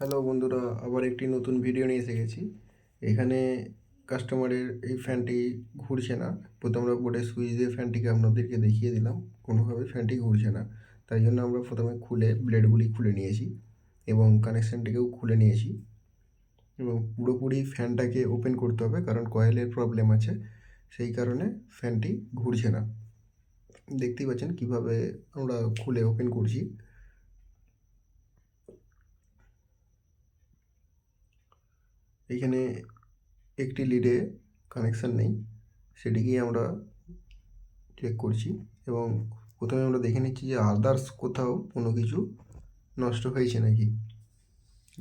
Hello বন্ধুরা, আবার একটি নতুন ভিডিও নিয়ে এসে গেছি। এখানে কাস্টমারের এই ফ্যানটি ঘুরছে না। প্রথমে আমরা বোর্ডে সুইচ দিয়ে ফ্যানটিকে আপনাদেরকে দেখিয়ে দিলাম, কোনোভাবে ফ্যানটি ঘুরছে না। তাই জন্য আমরা প্রথমে খুলে ব্লেডগুলি খুলে নিয়েছি এবং কানেকশানটিকেও খুলে নিয়েছি এবং পুরোপুরি ফ্যানটাকে ওপেন করতে হবে, কারণ কয়েলের প্রবলেম আছে। সেই কারণে ফ্যানটি ঘুরছে না। দেখতেই পাচ্ছেন কিভাবে আমরা খুলে ওপেন করছি। এখানে একটি লিডে কানেকশান নেই, সেটিকেই আমরা চেক করছি এবং প্রথমে আমরা দেখে নিচ্ছি যে আদার্স কোথাও কোনো কিছু নষ্ট হয়েছে নাকি।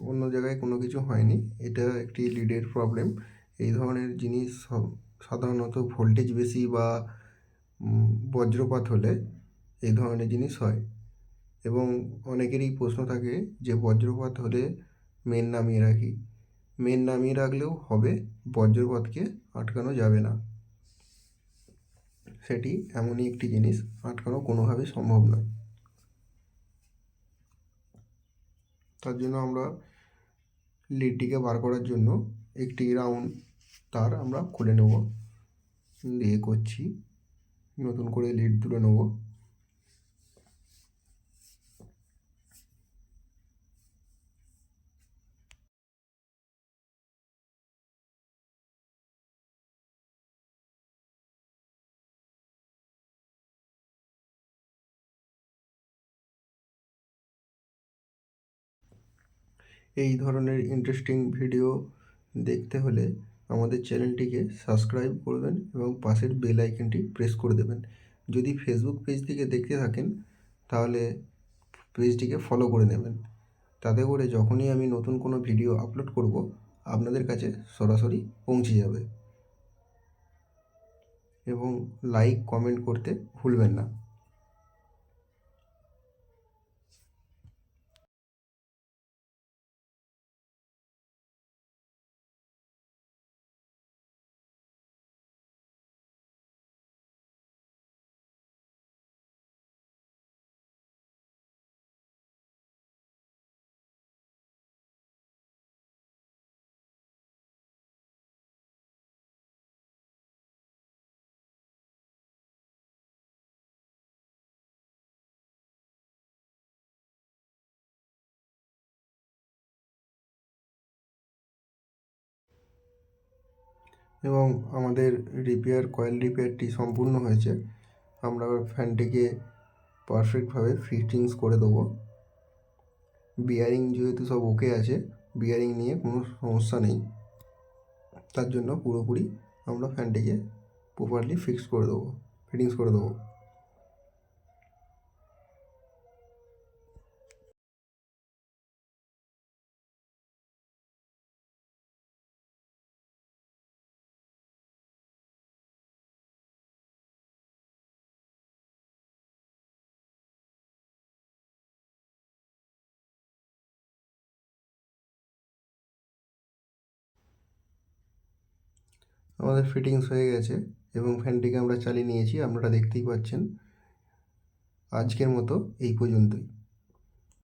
অন্য জায়গায় কোনো কিছু হয়নি, এটা একটি লিডের প্রবলেম। এই ধরনের জিনিস সাধারণত ভোল্টেজ বেশি বা বজ্রপাত হলে এই ধরনের জিনিস হয়। এবং অনেকেরই প্রশ্ন থাকে যে বজ্রপাত হলে মেন নামিয়ে রাখি। মেন নামিয়ে রাখলেও হবে, বজ্রপাতকে আটকানো যাবে না। সেটি এমনই একটি জিনিস, আটকানো কোনোভাবেই সম্ভব নয়। তার জন্য আমরা লিডটিকে বার করার জন্য একটি রাউন্ড তার আমরা খুলে নেব, দিয়ে করছি, নতুন করে লিড তুলে নেব। এই ধরনের ইন্টারেস্টিং ভিডিও দেখতে হলে আমাদের চ্যানেলটিকে সাবস্ক্রাইব করবেন এবং পাশের বেল আইকনটি প্রেস করে দেবেন। যদি ফেসবুক পেজ থেকে দেখতে থাকেন তাহলে পেজটিকে ফলো করে নেবেন। তাতে করে যখনই আমি নতুন কোনো ভিডিও আপলোড করব আপনাদের কাছে সরাসরি পৌঁছে যাবে। এবং লাইক কমেন্ট করতে ভুলবেন না। এবং আমাদের কয়েল রিপেয়ারটি সম্পূর্ণ হয়েছে। আমরা ফ্যানটিকে পারফেক্টভাবে ফিটিংস করে দেবো। বিয়ারিং যেহেতু সব ওকে আছে, বিয়ারিং নিয়ে কোনো সমস্যা নেই। তার জন্য পুরোপুরি আমরা ফ্যানটিকে প্রপারলি ফিটিংস করে দেবো। আমাদের ফিটিংস হয়ে গেছে এবং ফ্যানটিকে আমরা চালিয়ে নিয়েছি, আপনারা দেখতেই পাচ্ছেন। আজকের মতো এই পর্যন্তই।